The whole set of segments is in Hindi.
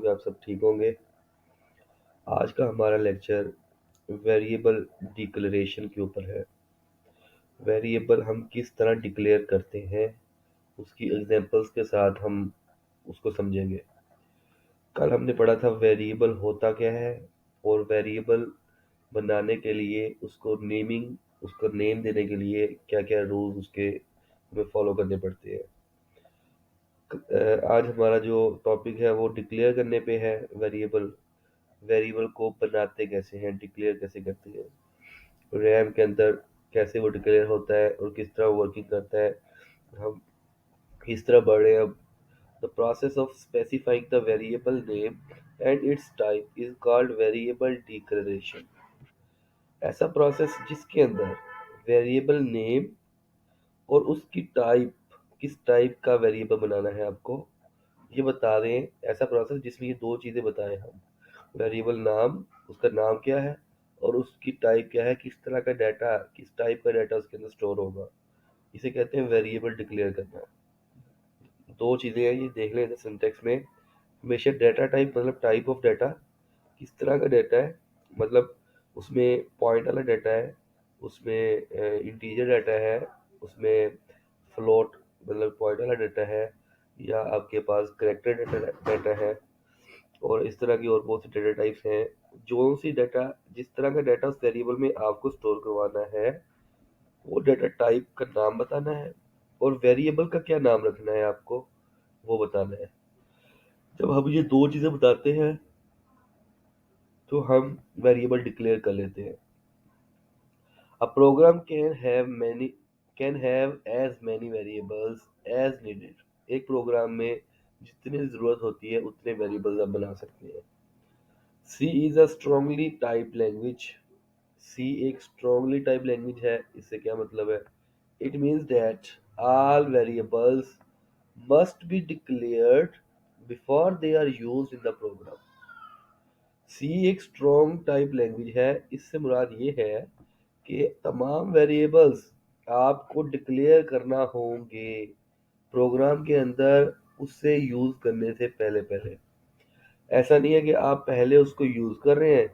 कि आप सब ठीक होंगे। आज का हमारा लेक्चर वेरिएबल डिक्लेरेशन के ऊपर है। वेरिएबल हम किस तरह डिक्लेयर करते हैं, उसकी एग्जांपल्स के साथ हम उसको समझेंगे। कल हमने पढ़ा था वेरिएबल होता क्या है और वेरिएबल बनाने के लिए उसको नेम देने के लिए क्या क्या रूल्स उसके हमें फॉलो करने पड़ते हैं। आज हमारा जो टॉपिक है वो डिक्लेयर करने पे है। वेरिएबल वेरिएबल को बनाते कैसे हैं, डिक्लेयर कैसे करते हैं, रैम के अंदर कैसे वो डिक्लेयर होता है और किस तरह वर्किंग करता है, हम किस तरह बढ़ रहे हैं अब। The process of specifying the variable name and it's type is called variable declaration. ऐसा प्रोसेस जिसके अंदर वेरिएबल नेम और उसकी टाइप, किस टाइप का वेरिएबल बनाना है आपको, ये बता रहे हैं। ऐसा प्रोसेस जिसमें ये दो चीज़ें बताएं हम, वेरिएबल नाम, उसका नाम क्या है और उसकी टाइप क्या है, किस तरह का डाटा, किस टाइप का डाटा उसके अंदर स्टोर होगा, इसे कहते हैं वेरिएबल डिक्लेयर करना। दो चीज़ें हैं, ये देख लेते हैं सिंटेक्स में। हमेशा डाटा टाइप मतलब टाइप ऑफ डाटा, किस तरह का डाटा है, मतलब उसमें पॉइंट वाला डाटा है, उसमें इंटीजर डाटा है, उसमें फ्लोट मतलब पॉइंट वाला डाटा है, या आपके पास करेक्टर डाटा है, और इस तरह की और बहुत सी डाटा टाइप्स हैं। जो सी डाटा, जिस तरह का डाटा उस वेरिएबल में आपको स्टोर करवाना है, वो डाटा टाइप का नाम बताना है और वेरिएबल का क्या नाम रखना है आपको, वो बताना है। जब हम ये दो चीज़ें बताते हैं तो हम वेरिएबल डिक्लेयर कर लेते हैं। A program can have as many variables as needed. एक प्रोग्राम में जितनी ज़रूरत होती है उतने वेरिएबल्स आप बना सकते हैं। C is a strongly typed language. C एक strongly typed language है। इससे क्या मतलब है? It means that all variables must be declared before they are used in the program. सी एक स्ट्रॉन्ग टाइप लैंग्वेज है। इससे मुराद ये है कि तमाम वेरिएबल्स आपको डिक्लेयर करना होंगे प्रोग्राम के अंदर, उससे यूज़ करने से पहले पहले। ऐसा नहीं है कि आप पहले उसको यूज़ कर रहे हैं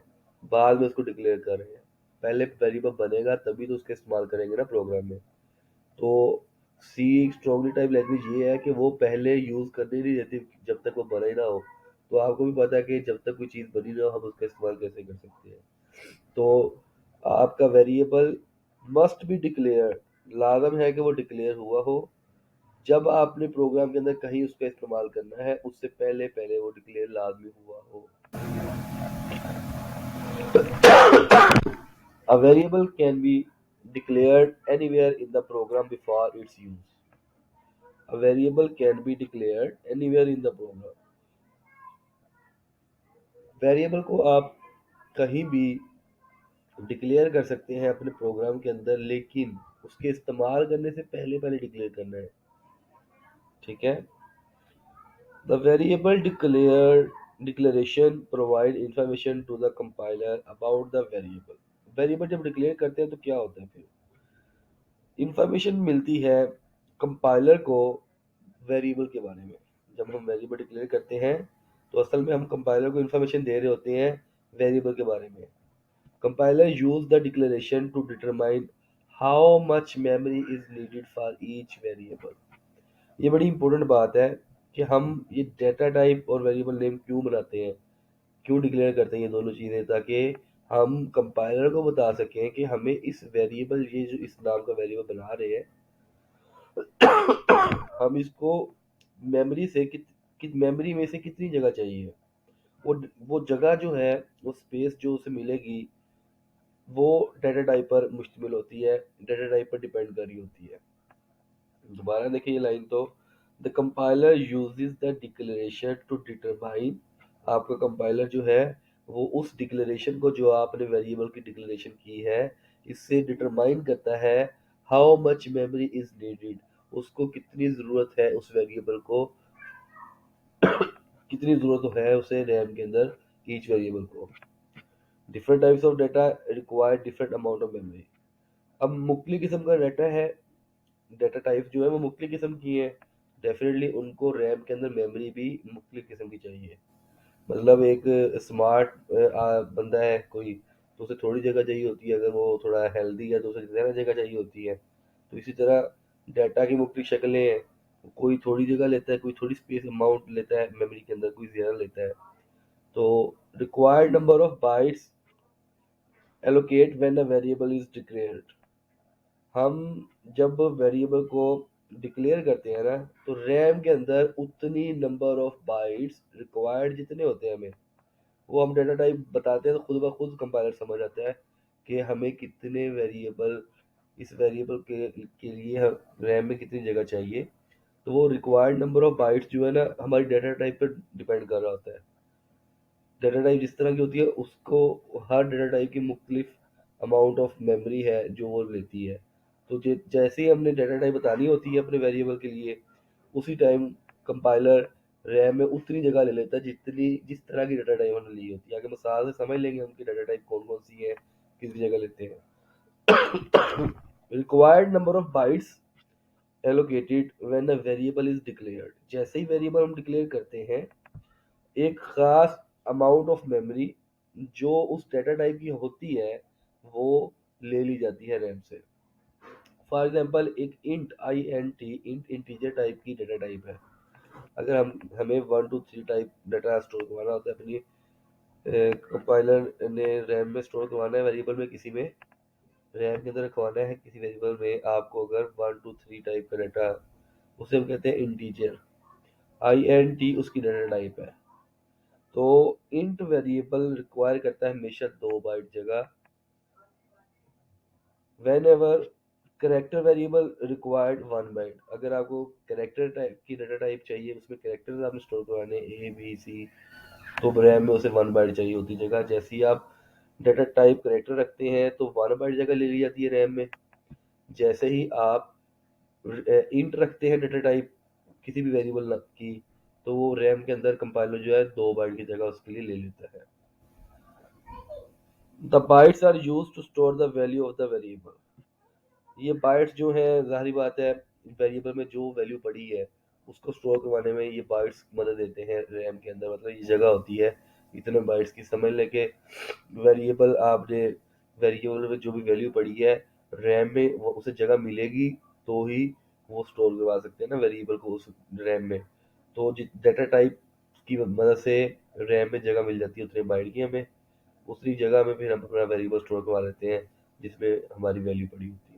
बाद में उसको डिक्लेयर कर रहे हैं। पहले वेरिएबल बनेगा तभी तो उसका इस्तेमाल करेंगे ना प्रोग्राम में। तो सी स्ट्रॉन्गली टाइप लैंग्वेज ये है कि वो पहले यूज़ करने नहीं देती जब तक वो बना ही ना हो। तो आपको भी पता है कि जब तक कोई चीज़ बनी ना हो हम उसका इस्तेमाल कैसे कर सकते हैं। तो आपका वेरिएबल मस्ट बी डिक्लेयर, लाजम है कि वो डिक्लेयर हुआ हो। जब आपने प्रोग्राम के अंदर कहीं उसका इस्तेमाल करना है उससे पहले पहले वो डिक्लेयर लाजमी हुआ हो। A variable can be declared anywhere in the program before its use. A variable can be declared anywhere in the program. Variable को आप कहीं भी डिक्लेयर कर सकते हैं अपने प्रोग्राम के अंदर, लेकिन उसके इस्तेमाल करने से पहले पहले डिक्लेयर करना है। ठीक है। The variable declaration provide information to the compiler about the variable. Variable जब डिक्लेयर करते हैं तो क्या होता है, फिर इंफॉर्मेशन मिलती है कंपाइलर को वेरिएबल के बारे में। जब हम वेरिएबल डिक्लेयर करते हैं तो असल में हम कंपाइलर को इंफॉर्मेशन दे रहे होते हैं वेरिएबल के बारे में। Compiler use the declaration to determine how much memory is needed for each variable. ये बड़ी इंपॉर्टेंट बात है कि हम ये डेटा टाइप और वेरिएबल नेम क्यों बनाते हैं, क्यों डिक्लेयर करते हैं ये दोनों चीज़ें, ताकि हम कंपाइलर को बता सकें कि हमें इस वेरिएबल, ये जो इस नाम का वेरिएबल बना रहे हैं, हम इसको मेमोरी से मेमोरी में से कितनी जगह चाहिए। वो जगह जो है, वो स्पेस जो उसे मिलेगी वो डाटा टाइप पर मुश्तमिल होती है, डाटा टाइप पर डिपेंड कर रही होती है। दोबारा देखिए ये लाइन तो, the compiler uses the declaration to determine. आपका कंपाइलर जो है वो उस डिक्लेरेशन को, जो आपने वेरिएबल की डिक्लेरेशन की है, इससे डिटरमाइन करता है how much memory is needed, उसको कितनी ज़रूरत है, उस वेरिएबल को कितनी ज़रूरत है उसे रैम के अंदर, ईच वेरिएबल को। Different types of data require different amount of memory. अब मुख्तलिफ किस्म का डाटा है, डाटा टाइप जो है वो मुख्तलिफ किस्म की है। डेफिनेटली उनको रैम के अंदर मेमोरी भी मुख्तलिफ किस्म की चाहिए। मतलब एक स्मार्ट बंदा है कोई, तो उसे थोड़ी जगह चाहिए होती है, अगर वो थोड़ा हेल्दी है तो उसे ज़्यादा जगह चाहिए होती है। तो इसी तरह डाटा की मुख्तलिफ शक्लें हैं, कोई थोड़ी जगह लेता है, कोई थोड़ी स्पेस अमाउंट लेता है मेमोरी के अंदर, कोई ज़्यादा लेता है। तो required number of bytes allocate when a variable is declared. हम जब वेरिएबल को डिक्लेयर करते हैं ना, तो रैम के अंदर उतनी नंबर ऑफ बाइट्स रिक्वायर्ड जितने होते हैं हमें, वो हम डेटा टाइप बताते हैं तो खुद ब खुद कंपाइलर समझ आता है कि हमें कितने वेरिएबल, इस वेरिएबल के लिए रैम में कितनी जगह चाहिए। तो वो रिक्वायर्ड नंबर ऑफ बाइट्स जो है ना, हमारी डेटा टाइप पर डिपेंड कर रहा होता है। डेटा टाइप जिस तरह की होती है उसको, हर डेटा टाइप की मुख्तलिफ अमाउंट ऑफ मेमोरी है जो वो लेती है। तो जैसे ही हमने डेटा टाइप बतानी होती है अपने वेरिएबल के लिए, उसी टाइम कंपाइलर रैम में उतनी जगह ले लेता है जितनी, जिस तरह की डेटा टाइप हमने ली होती है। आगे मिसाल से समझ लेंगे उनकी डेटा टाइप कौन कौन सी है, किस जगह लेते हैं। Required number of bytes allocated when a variable is declared. जैसे ही वेरिएबल हम डिक्लेयर करते हैं, एक खास अमाउंट ऑफ मेमोरी जो उस डेटा टाइप की होती है, वो ले ली जाती है रैम से। फॉर एग्जांपल एक int I N T, int integer type की डेटा टाइप है। अगर हमें 1 2 3 टाइप डाटा स्टोर करवाना होता है अपनी, कंपाइलर ने रैम में स्टोर करवाना है वेरिएबल में, किसी में रैम के अंदर रखवाना है किसी वेरिएबल में आपको, अगर 1 2 3 टाइप का डाटा, उसे हम कहते हैं इंटीजर। आई एन टी उसकी डाटा टाइप है। तो इंट वेरिएबल रिक्वायर करता है हमेशा 2 बाइट जगह। Whenever character variable required 1 byte. अगर आपको करेक्टर टाइप की डाटा टाइप चाहिए, उसमें करेक्टर आपने स्टोर करवाने ए बी सी, तो रैम में उसे 1 बाइट चाहिए होती है जगह। जैसे ही आप डाटा टाइप करेक्टर रखते हैं तो 1 बाइट जगह ले ली जाती है रैम में। जैसे ही आप इंट रखते हैं डाटा टाइप किसी भी वेरिएबल की, तो वो रैम के अंदर कंपाइलर जो है 2 बाइट की जगह उसके लिए ले लेता है। The bytes are used to store the value of the variable. ये बाइट्स जो है, जाहिर बात है, वेरिएबल में जो वैल्यू पड़ी है उसको स्टोर करवाने में ये बाइट्स मदद देते हैं रैम के अंदर। मतलब ये जगह होती है इतने बाइट्स की, समझ लें कि वेरिएबल आपने, वेरिएबल में जो भी वैल्यू पड़ी है रैम में, वो उसे जगह मिलेगी तो ही वो स्टोर करवा सकते हैं ना वेरिएबल को उस रैम में। तो डाटा टाइप की मदद से रैम में जगह मिल जाती है उतने बाइट की हमें, उसी जगह में फिर हम अपना वेरिएबल स्टोर करवा लेते हैं जिसमें हमारी वैल्यू पड़ी होती है।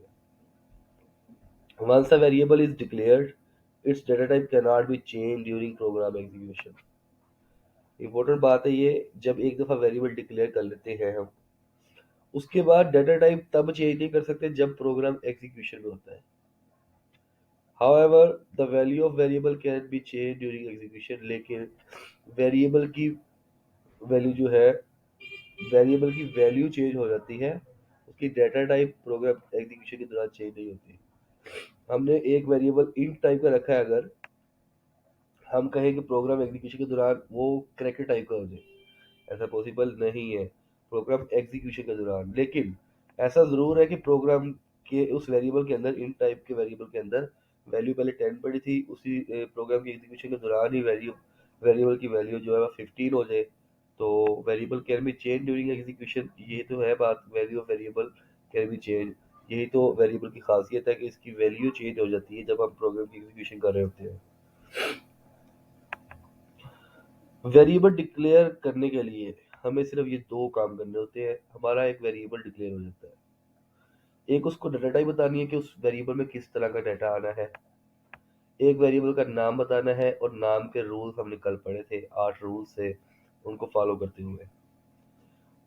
Once a variable is declared, its data type cannot be changed during program execution. Important बात है ये, जब एक दफ़ा वेरिएबल डिक्लेयर कर लेते हैं हम, उसके बाद डाटा टाइप तब चेंज नहीं कर सकते जब प्रोग्राम एग्जीक्यूशन में होता है। However, the value of variable can be changed during execution, लेकिन वेरिएबल की वैल्यू जो है, वेरिएबल की वैल्यू चेंज हो जाती है, उसकी डाटा टाइप प्रोग्राम एग्जीक्यूशन के दौरान चेंज नहीं होती। हमने एक वेरिएबल इंट टाइप का रखा है, अगर हम कहें कि प्रोग्राम एग्जीक्यूशन के दौरान वो करेक्टर टाइप का हो जाए, ऐसा पॉसिबल नहीं है प्रोग्राम एग्जीक्यूशन के दौरान। लेकिन ऐसा ज़रूर है कि प्रोग्राम के उस वेरिएबल के अंदर, इन टाइप के वेरिएबल के अंदर वैल्यू पहले 10 पड़ी थी, उसी प्रोग्राम की एग्जीक्यूशन के दौरान ही वेरिएबल की वैल्यू जो है वो 15 हो जाए, तो variable can be change during execution. ये तो है बात, value of variable can be change. यही तो वेरिएबल की खासियत है कि इसकी वैल्यू चेंज हो जाती है जब हम प्रोग्राम की एग्जीक्यूशन कर रहे होते हैं। वेरिएबल डिक्लेयर करने के लिए हमें सिर्फ ये 2 काम करने होते हैं, हमारा एक वेरिएबल डिक्लेयर हो जाता है। एक, उसको डाटा टाइप बतानी है कि उस वेरिएबल में किस तरह का डाटा आना है। एक वेरिएबल का नाम बताना है, और नाम के रूल्स हमने कल पढ़े थे, 8 रूल्स थे, उनको फॉलो करते हुए।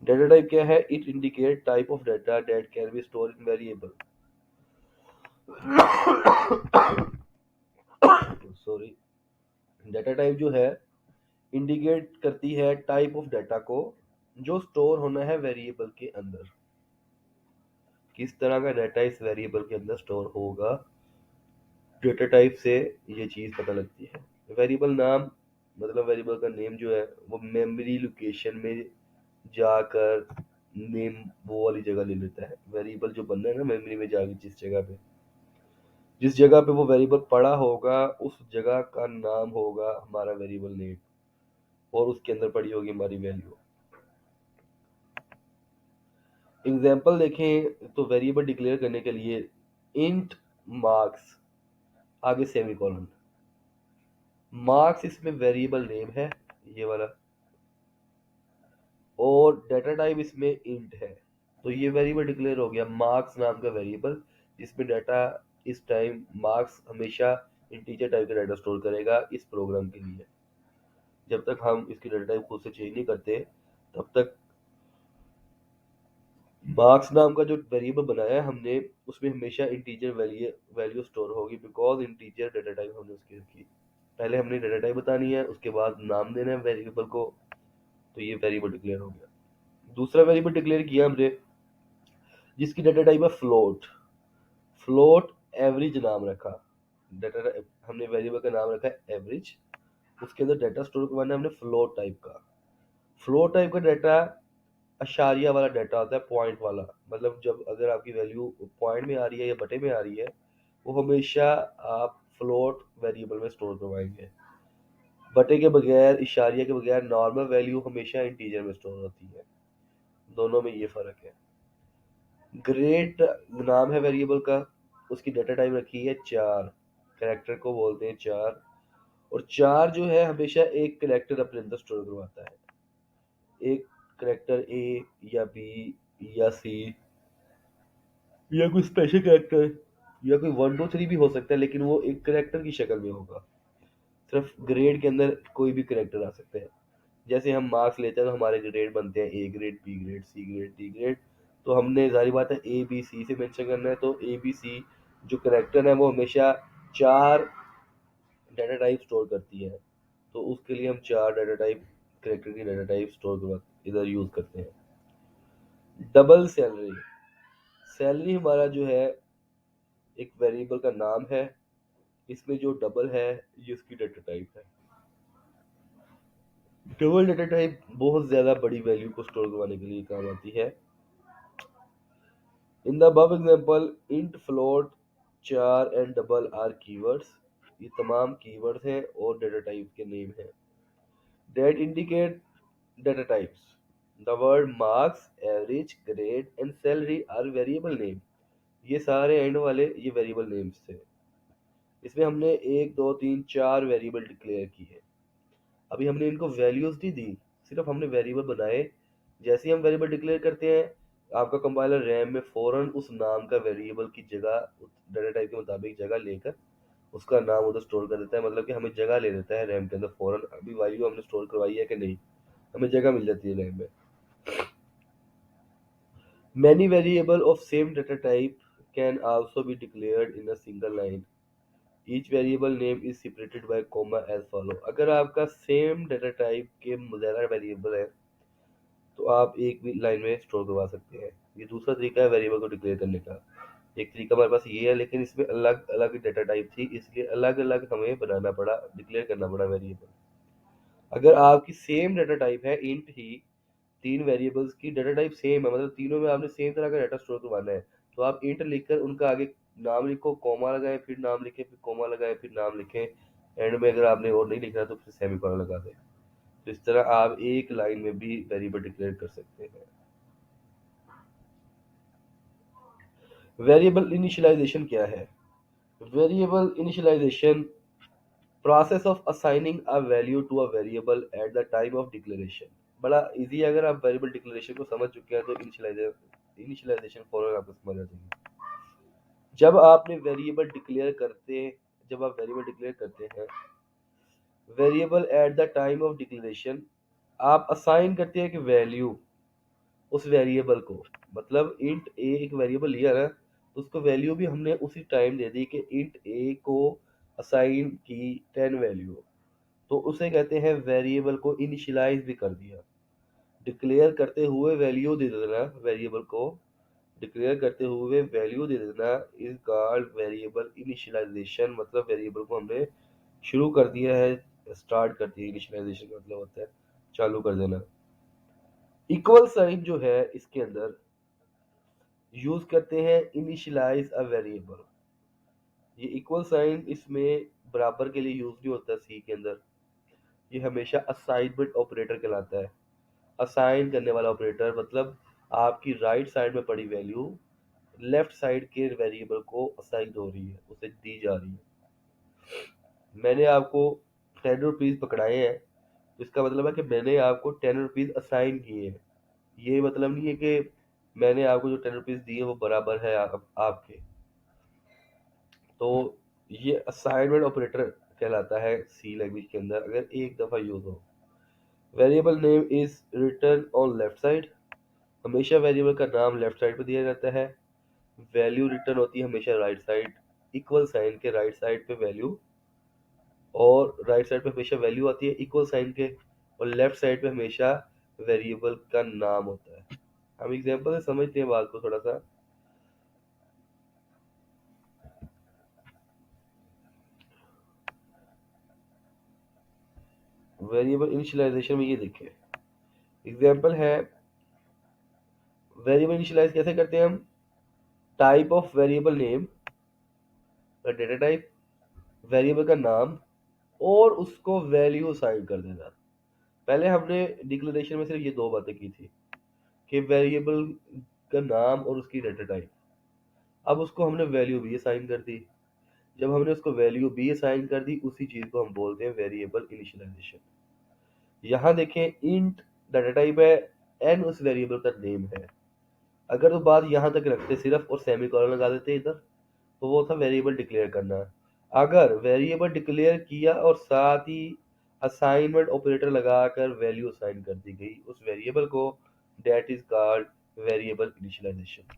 डाटा टाइप क्या है? It indicate type of data that can be store in variable. Sorry. Data type जो है, इंडिकेट करती है टाइप ऑफ डाटा को जो स्टोर होना है वेरिएबल के अंदर। किस तरह का डाटा इस वेरिएबल के अंदर स्टोर होगा, डेटा टाइप से ये चीज़ पता लगती है। वेरिएबल नाम, मतलब वेरिएबल का नेम जो है वो मेमोरी लोकेशन में जाकर नेम वो वाली जगह ले लेता है। वेरिएबल जो बनना है ना मेमोरी में जाकर, जिस जगह पे वो वेरिएबल पड़ा होगा, उस जगह का नाम होगा हमारा वेरिएबल नेम। और उसके अंदर पड़ी होगी हमारी वैल्यू। एग्जाम्पल देखें तो वेरिएबल डिक्लेयर करने के लिए इंट मार्क्स, आगे सेमीकोलन। मार्क्स इसमें वेरिएबल नेम है, ये वाला, और डेटा टाइप इसमें इंट है। तो ये वेरिएबल डिक्लेयर हो गया, मार्क्स नाम का वेरिएबल, जिसमें डाटा इस टाइम मार्क्स हमेशा इंटीजर टाइप का डाटा स्टोर करेगा इस प्रोग्राम के लिए। जब तक हम इसकी डाटा टाइप खुद से चेंज नहीं करते तब तक मार्क्स नाम का जो वेरिएबल बनाया है हमने उसमें हमेशा इंटीजर वैल्यू स्टोर होगी, बिकॉज इंटीजर डाटा टाइप हमने उसकी रखी। पहले हमने डाटा टाइप बतानी है, उसके बाद नाम देना है वेरिएबल को। तो ये वेरिएबल डिक्लेयर हो गया। दूसरा वेरिएबल डिक्लेयर किया हमने जिसकी डाटा टाइप है फ्लोट। फ्लोट एवरेज नाम रखा, डाटा हमने वेरिएबल का नाम रखा है एवरेज। उसके अंदर डाटा स्टोर करवाना है हमने फ्लोट टाइप का। फ्लोट टाइप का डाटा अशारिया वाला डाटा होता है, पॉइंट वाला। मतलब जब अगर आपकी वैल्यू पॉइंट में आ रही है या बटे में आ रही है, वो हमेशा आप फ्लोट वेरिएबल में स्टोर करवाएंगे। बटे के बगैर, इशारिया के बगैर नॉर्मल वैल्यू हमेशा इंटीजर में स्टोर होती है। दोनों में ये फर्क है। ग्रेड नाम है वेरिएबल का, उसकी डाटा टाइप रखी है 4, कैरेक्टर को बोलते हैं 4। और 4 जो है हमेशा एक कैरेक्टर अपने अंदर स्टोर करवाता है। एक कैरेक्टर ए या बी या सी या कोई स्पेशल कैरेक्टर या कोई 1 2 3 भी हो सकता है, लेकिन वो एक कैरेक्टर की शक्ल में होगा। सिर्फ ग्रेड के अंदर कोई भी कैरेक्टर आ सकते हैं। जैसे हम मार्क्स लेते हैं तो हमारे ग्रेड बनते हैं A grade, B grade, C grade, D grade. तो हमने जारी बात है ए बी सी से मेंशन करना है। तो ए बी सी जो कैरेक्टर है वो हमेशा 4 डाटा टाइप स्टोर करती है। तो उसके लिए हम 4 डाटा टाइप कैरेक्टर की डाटा टाइप स्टोर कर इधर यूज करते हैं। डबल सैलरी, सैलरी हमारा जो है एक वेरिएबल का नाम है, इसमें जो डबल है ये उसकी डाटा टाइप है। डबल डाटा टाइप बहुत ज्यादा बड़ी वैल्यू को स्टोर करवाने के लिए काम आती है। In the above example int float 4 and double are keywords. ये तमाम कीवर्ड्स हैं और डाटा टाइप के नेम हैं। That indicate data types, the word marks, average, grade and salary are variable name. ये सारे एंड वाले ये वेरिएबल नेम्स थे। इसमें हमने 1 2 3 4 वेरिएबल डिक्लेयर की है। अभी हमने इनको वैल्यूज नहीं दी, सिर्फ हमने वेरिएबल बनाए। जैसे ही हम वेरिएबल डिक्लेयर करते हैं, आपका कंपाइलर रैम में फौरन उस नाम का वेरिएबल की जगह डाटा टाइप के मुताबिक जगह लेकर उसका नाम उधर स्टोर कर देता है। मतलब कि हमें जगह ले देता है रैम के अंदर फौरन, अभी वैल्यू हमने स्टोर करवाई है कि नहीं, हमें जगह मिल जाती है रैम में। Many variable of same data type can also be declared in a single line. Each variable name is separated by comma as follow. अगर आपका सेम डाटा टाइप के ज़्यादा वेरिएबल है तो आप एक भी लाइन में स्टोर करवा सकते हैं। ये दूसरा तरीका है वेरिएबल को डिक्लेयर करने का। एक तरीका हमारे पास ये है, लेकिन इसमें अलग अलग डाटा टाइप थी, इसलिए अलग अलग हमें बनाना पड़ा, डिक्लेयर करना पड़ा वेरिएबल। अगर आपकी सेम डाटा टाइप है इंट ही, 3 वेरिएबल्स की डाटा टाइप सेम है, मतलब तीनों में आपने सेम तरह का डाटा स्टोर करवाना है, तो आप इंट लिखकर उनका आगे नाम लिखो, कॉमा लगाएं, फिर नाम लिखें, फिर कॉमा लगाएं, फिर नाम लिखें। एंड में अगर आपने और नहीं लिखना तो फिर सेमीकोलन लगा दें। तो इस तरह आप एक लाइन में भी वेरिएबल डिक्लेयर कर सकते हैं। वेरिएबल इनिशियलाइजेशन क्या है? Variable initialization, process of assigning a value to a variable at the time of declaration. बड़ा इजी है, अगर आप वेरिएबल डिक्लेरेशन को समझ चुके हैं तो इनिशियलाइजेशन फौरन आपको समझ आ जाएगी। जब आपने वेरिएबल डिक्लेयर करते जब आप वेरिएबल डिक्लेयर करते हैं, variable at the time of declaration, आप असाइन करते हैं कि वैल्यू उस वेरिएबल को। मतलब इंट ए एक वेरिएबल लिया ना, तो उसको वैल्यू भी हमने उसी टाइम दे दी कि इंट ए को असाइन की 10 वैल्यू। तो उसे कहते हैं वेरिएबल को इनिशियलाइज भी कर दिया। डिक्लेयर करते हुए वैल्यू दे देना वेरिएबल को, डिक्लेयर करते हुए वैल्यू दे देना इज कॉल्ड वेरिएबल इनिशियलाइजेशन। मतलब वेरिएबल को हमने शुरू कर दिया है, स्टार्ट कर दिया। इनिशियलाइजेशन का मतलब होता है चालू कर देना। इक्वल साइन जो है इसके अंदर यूज करते हैं इनिशियलाइज अ वेरिएबल। ये इक्वल साइन इसमें बराबर के लिए यूज नहीं होता सी के अंदर, ये हमेशा असाइनमेंट ऑपरेटर कहलाता है। असाइन करने वाला ऑपरेटर मतलब आपकी राइट साइड में पड़ी वैल्यू लेफ्ट साइड के वेरिएबल को असाइन हो रही है, उसे दी जा रही है। मैंने आपको 10 रुपीज पकड़ाए हैं, तो इसका मतलब है कि मैंने आपको 10 रुपीज असाइन किए हैं। ये मतलब नहीं है कि मैंने आपको जो 10 रुपीज दिए वो बराबर है आपके। तो ये असाइनमेंट ऑपरेटर कहलाता है सी लैंग्वेज के अंदर, अगर एक दफा यूज हो। Variable name is written on left side, हमेशा वेरिएबल का नाम लेफ्ट साइड पे दिया जाता है। वैल्यू रिटर्न होती है हमेशा राइट साइड, इक्वल साइन के राइट साइड पे वैल्यू, और राइट साइड पे हमेशा वैल्यू आती है इक्वल साइन के, और लेफ्ट साइड पे हमेशा वेरिएबल का नाम होता है। हम एग्जांपल से समझते हैं बात को थोड़ा सा। वेरिएबल इनिशियलाइजेशन में ये देखिए एग्जांपल है। वेरिएबल इनिशियलाइज कैसे करते हैं हम? Type of variable name, data type, variable का नाम, और उसको वैल्यू असाइन कर देना। पहले हमने डिक्लेरेशन में सिर्फ ये दो बातें की थी कि वेरिएबल का नाम और उसकी डेटा टाइप। अब उसको हमने वैल्यू भी असाइन कर दी। जब हमने उसको वैल्यू भी असाइन कर दी, उसी चीज को हम बोलते हैं वेरिएबल इनिशियलाइजेशन। यहाँ देखें इंट डाटा टाइप है, एन उस वेरिएबल का नेम है। अगर तो बात यहाँ तक रखते सिर्फ और सेमी कॉलन लगा देते इधर, तो वो था वेरिएबल डिक्लेयर करना। अगर वेरिएबल डिक्लेयर किया और साथ ही असाइनमेंट ऑपरेटर लगाकर वैल्यू असाइन कर दी गई उस वेरिएबल को, that is called variable initialization.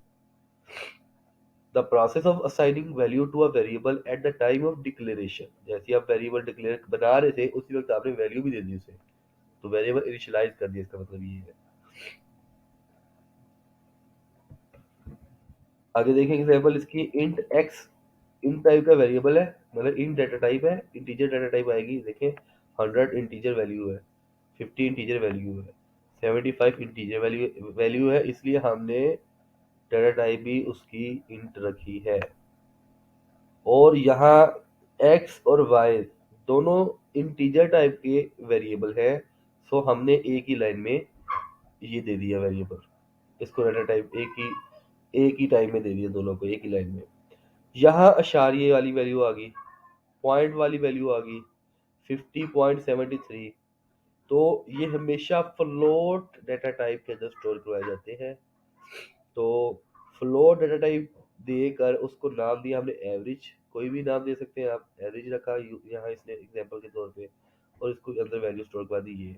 The process of assigning value to a variable at the time of declaration. जैसे आप वेरिएबल डिक्लेयर बना रहे थे उसी वक्त आपने वैल्यू भी दे दी उसे, तो वेरिएबल इनिशियलाइज कर दिया, इसका मतलब ये है। आगे देखें एग्जांपल इसकी, इंट एक्स इंट टाइप का वेरिएबल है, मतलब इंट डाटा टाइप है, इंटीजर डाटा टाइप आएगी। देखें 100 इंटीजर वैल्यू है, 50 इंटीजर वैल्यू है, 75 इंटीजर वैल्यू वैल्यू है, इसलिए हमने डाटा टाइप भी उसकी इंट रखी है। और यहाँ एक्स और वाई दोनों इंटीजर टाइप के वेरिएबल है, सो हमने एक ही लाइन में ये दे दिया वेरिएबल, इसको डाटा टाइप एक ही टाइम में दे दिया, दोनों को एक ही लाइन में। यहाँ अशारिये वाली वैल्यू आ गई, पॉइंट वाली वैल्यू आ गई 50.73। तो ये हमेशा फ्लोट डाटा टाइप के अंदर स्टोर करवाए जाते हैं। तो फ्लोट डाटा टाइप देकर उसको नाम दिया हमने एवरेज, कोई भी नाम दे सकते हैं आप, एवरेज रखा यहाँ इसने एग्जांपल के तौर पे, और इसको अंदर वैल्यू स्टोर करवा दी ये।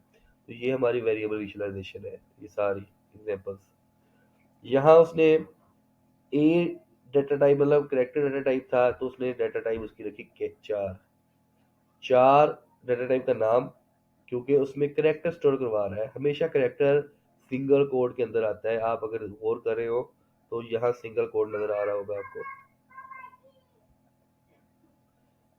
तो ये हमारी वेरिएबल विजुअलाइजेशन है, ये सारी एग्जांपल्स। यहाँ उसने ए डाटा टाइप मतलब करेक्टर डाटा टाइप था, तो उसने डाटा टाइप उसकी रखी के चार। चार डाटा टाइप का नाम, क्योंकि उसमें करेक्टर स्टोर करवा रहा है। हमेशा करेक्टर सिंगल कोड के अंदर आता है, आप अगर गौर कर रहे हो तो यहाँ सिंगल कोड नजर आ रहा होगा आपको।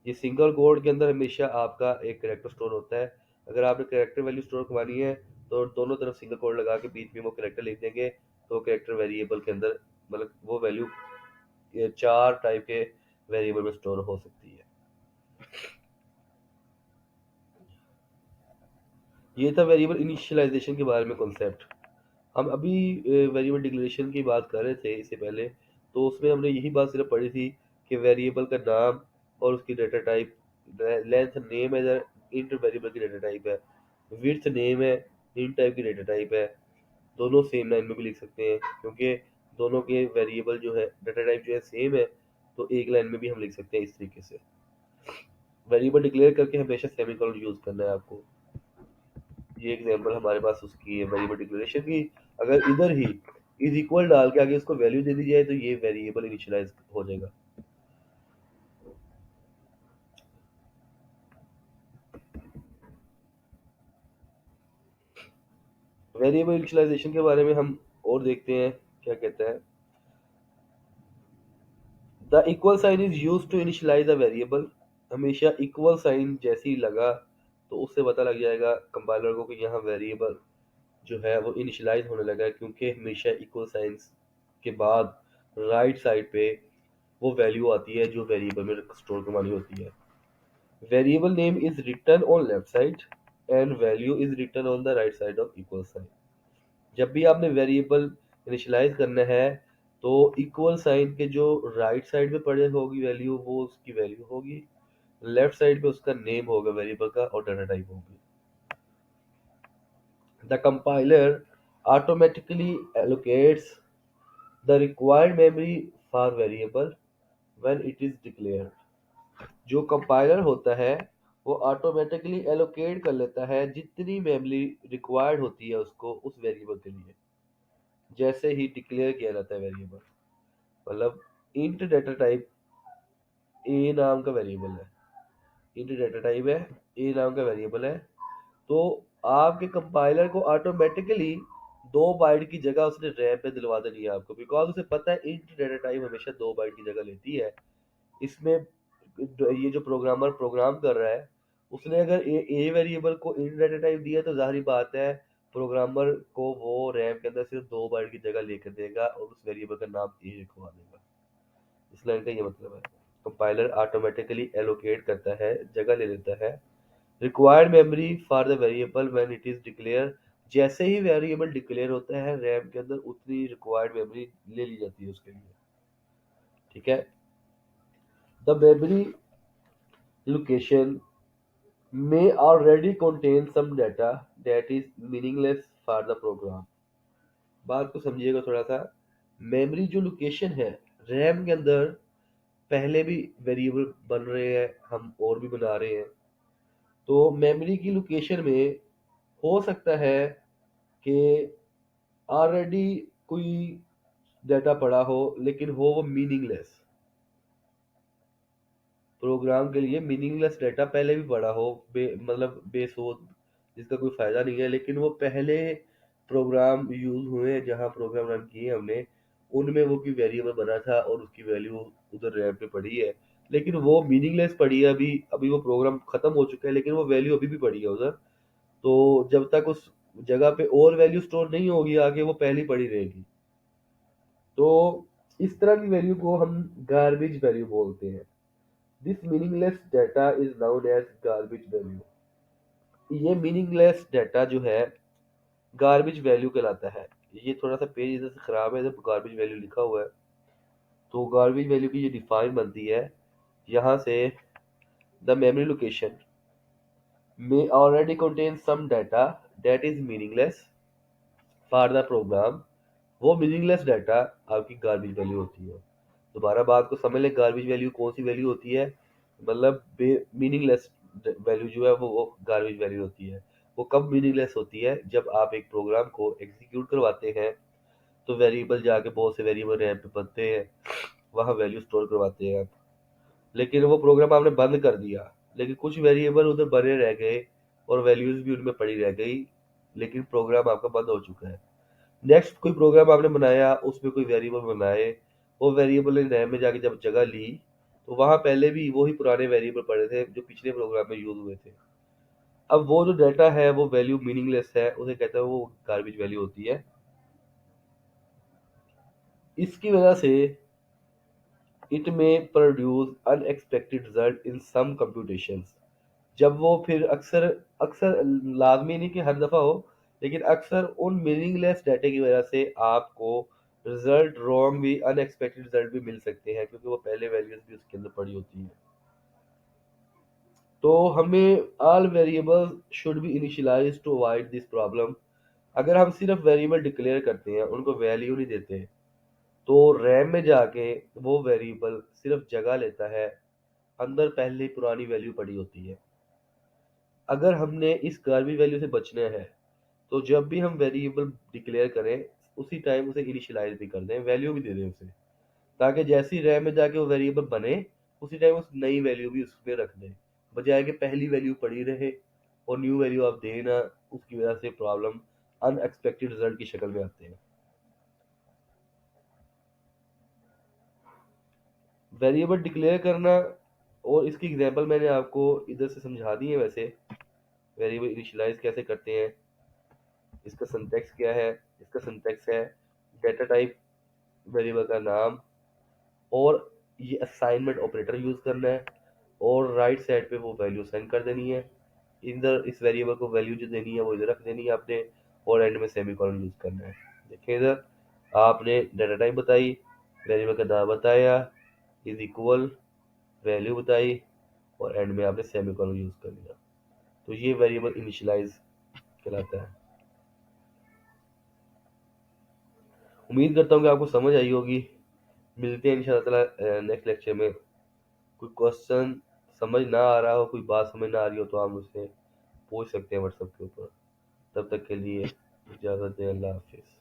ये सिंगल कोड के अंदर हमेशा आपका एक करेक्टर स्टोर होता है। अगर आपने करेक्टर वैल्यू स्टोर करवानी है तो दोनों तरफ सिंगल कोड लगा के बीच में वो करेक्टर लिख देंगे, तो करेक्टर वेरिएबल के अंदर मतलब वो वैल्यू ये चार टाइप के वेरिएबल में स्टोर हो सकती है। ये था वेरिएबल इनिशियलाइजेशन के बारे में कॉन्सेप्ट। हम अभी वेरिएबल डिक्लेरेशन की बात कर रहे थे इससे पहले, तो उसमें हमने यही बात सिर्फ पढ़ी थी कि वेरिएबल का नाम और उसकी डाटा टाइप, लेंथ नेम है, इंट वेरिएबल की डाटा टाइप है, विड्थ नेम है, इंट टाइप की डाटा टाइप है। दोनों सेम लाइन में भी लिख सकते हैं, क्योंकि दोनों के वेरिएबल जो है डाटा टाइप जो है सेम है, तो एक लाइन में भी हम लिख सकते हैं इस तरीके से। वेरिएबल डिक्लेयर करके हमेशा सेमीकोलन यूज करना है आपको। ये एग्जांपल हमारे पास उसकी है वेरिएबल डिक्लेरेशन की। अगर इधर ही इज इक्वल डाल के आगे उसको वैल्यू दे दी जाए तो ये वेरिएबल इनिशियलाइज हो जाएगा। वेरिएबल इनिशियलाइजेशन के बारे में हम और देखते हैं क्या कहता है। The equal sign is use to initialize a variable. हमेशा इक्वल साइन जैसे ही लगा तो उससे पता लग जाएगा कंपाइलर को कि यहाँ वेरिएबल जो है वो इनिशियलाइज होने लगा है, क्योंकि हमेशा इक्वल साइंस के बाद राइट साइड पे वो वैल्यू आती है जो वेरिएबल में स्टोर करवानी होती है। Variable name is written on left side and value is written on the right side of equal sign. जब भी आपने वेरिएबल इनिशियलाइज करना है तो इक्वल साइन के जो राइट साइड पे पड़े होगी वैल्यू वो उसकी वैल्यू होगी, लेफ्ट साइड पे उसका नेम होगा वेरिएबल का और डाटा टाइप होगी। The compiler automatically allocates the required memory for variable when it is declared। जो कंपाइलर होता है वो ऑटोमेटिकली एलोकेट कर लेता है जितनी मेमोरी रिक्वायर्ड होती है उसको उस वेरिएबल के लिए जैसे ही डिक्लेयर किया जाता है वेरिएबल। मतलब इंट डेटा टाइप ए नाम का वेरिएबल है, इंट डेटा टाइप है, ए नाम का वेरिएबल है, तो आपके कंपाइलर को ऑटोमेटिकली 2 बाइट की जगह उसने रैम पे दिलवा देनी है आपको, बिकॉज उसे पता है इंट डेटा टाइप हमेशा 2 बाइट की जगह लेती है। इसमें ये जो प्रोग्रामर प्रोग्राम कर रहा है उसने अगर ए वेरिएबल को इंट डेटा टाइप दिया तो जाहिर बात है प्रोग्रामर को वो रैम के अंदर सिर्फ 2 बाइट की जगह लेकर देगा और उस वेरिएबल का नाम ए लिखवा देगा। इस लाइन का ये मतलब है कंपाइलर ऑटोमेटिकली एलोकेट करता है, जगह ले लेता है required memory for the variable when it is declare. जैसे ही वेरिएबल डिक्लेयर होता है रैम के अंदर उतनी रिक्वायर्ड मेमोरी ले ली जाती है उसके लिए। ठीक है। The memory location may already contain some data that is meaningless for the program। बात को समझिएगा थोड़ा सा। मेमोरी जो लोकेशन है रैम के अंदर पहले भी वेरिएबल बन रहे हैं, हम और भी बना रहे हैं, तो मेमोरी की लोकेशन में हो सकता है कि ऑलरेडी कोई डाटा पड़ा हो लेकिन हो वो मीनिंगलेस, प्रोग्राम के लिए मीनिंगलेस डाटा पहले भी पड़ा हो, मतलब बेसोध, जिसका कोई फायदा नहीं है, लेकिन वो पहले प्रोग्राम यूज हुए जहां प्रोग्राम रन किए हमने उनमें वो की वेरिएबल बना था और उसकी वैल्यू उधर रैम पे पड़ी है, लेकिन वो मीनिंगलेस पड़ी है। अभी अभी वो प्रोग्राम खत्म हो चुका है लेकिन वो वैल्यू अभी भी पड़ी है उधर। तो जब तक उस जगह पे और वैल्यू स्टोर नहीं होगी आगे वो पहली पड़ी रहेगी। तो इस तरह की वैल्यू को हम गार्बेज वैल्यू बोलते हैं। This meaningless data is known as garbage value. ये मीनिंगलेस डाटा जो है गार्बेज वैल्यू कहलाता है। ये थोड़ा सा पेज इधर से खराब है, इधर गार्बेज वैल्यू लिखा हुआ है। तो गार्बेज वैल्यू की ये डिफाइन बनती है यहाँ से। The memory location may already contain some data that is meaningless for the program। वो मीनिंगलेस डाटा आपकी गार्बेज वैल्यू होती है। दोबारा बात को समझ लें, गार्बेज वैल्यू कौन सी वैल्यू होती है, मतलब मीनिंगलेस वैल्यू जो है वो गार्बेज वैल्यू होती है। वो कब मीनिंगलेस होती है, जब आप एक प्रोग्राम को एग्जीक्यूट करवाते हैं तो वेरिएबल जाके बहुत से वेरिएबल रैम पे बनते हैं, वहाँ वैल्यू स्टोर करवाते हैं आप, लेकिन वो प्रोग्राम आपने बंद कर दिया, लेकिन कुछ वेरिएबल उधर बने रह गए और वैल्यूज भी उनमें पड़ी रह गई, लेकिन प्रोग्राम आपका बंद हो चुका है। नेक्स्ट कोई प्रोग्राम आपने बनाया उसमें कोई वेरिएबल बनाए, वो वेरिएबल ने रैम में जाके जब जगह ली तो वहां पहले भी वही पुराने वेरिएबल पड़े थे जो पिछले प्रोग्राम में यूज हुए थे। अब वो जो डाटा है वो वैल्यू मीनिंगलेस है, उसे कहते हैं वो गार्बेज वैल्यू होती है। इसकी वजह से it may produce unexpected result in some computations. जब वो फिर अक्सर अक्सर लाजमी नहीं कि हर दफा हो, लेकिन अक्सर उन मीनिंगलेस डाटा की वजह से आपको रिजल्ट रॉन्ग भी, अनएक्सपेक्टेड रिजल्ट भी मिल सकते हैं क्योंकि वो पहले वैल्यूज भी उसके अंदर पड़ी होती हैं। तो हमें all variables should be initialize to avoid this problem. अगर हम सिर्फ वेरिएबल डिक्लेयर करते हैं उनको वैल्यू नहीं देते तो रैम में जाके वो वेरिएबल सिर्फ जगह लेता है, अंदर पहले ही पुरानी वैल्यू पड़ी होती है। अगर हमने इस गार्बेज वैल्यू से बचना है तो जब भी हम वेरिएबल डिक्लेयर करें उसी टाइम उसे इनिशियलाइज भी कर दें, वैल्यू भी दे दें उसे, ताकि जैसे ही रैम में जाके वो वेरिएबल बने उसी टाइम उस नई वैल्यू भी उसमें रख दें, बजाय कि पहली वैल्यू पड़ी रहे और न्यू वैल्यू आप दें ना। उसकी वजह से प्रॉब्लम अनएक्सपेक्टेड रिजल्ट की शक्ल में आते हैं। वेरिएबल डिक्लेयर करना और इसकी एग्जांपल मैंने आपको इधर से समझा दी है। वैसे वेरिएबल इनिशियलाइज कैसे करते हैं, इसका सिंटैक्स क्या है, इसका सिंटैक्स है डेटा टाइप, वेरिएबल का नाम, और ये असाइनमेंट ऑपरेटर यूज करना है और राइट साइड पे वो वैल्यू साइन कर देनी है। इधर इस वेरिएबल को वैल्यू जो देनी है वो इधर रख देनी है आपने, और एंड में सेमीकोलन यूज करना है। देखिए इधर आपने डाटा टाइप बताई, वेरिएबल का नाम बताया, इज इक्वल, वैल्यू बताई, और एंड में आपने सेमीकोलन यूज कर लिया। तो ये वेरिएबल इनिशियलाइज कहलाता है। उम्मीद करता हूँ कि आपको समझ आई होगी। मिलते हैं इंशाल्लाह ताला नेक्स्ट लेक्चर में। कोई क्वेश्चन समझ ना आ रहा हो, कोई बात समझ ना आ रही हो, तो आप मुझसे पूछ सकते हैं व्हाट्सएप के ऊपर। तब तक के लिए इजाज़त दें। अल्लाह हाफिज़।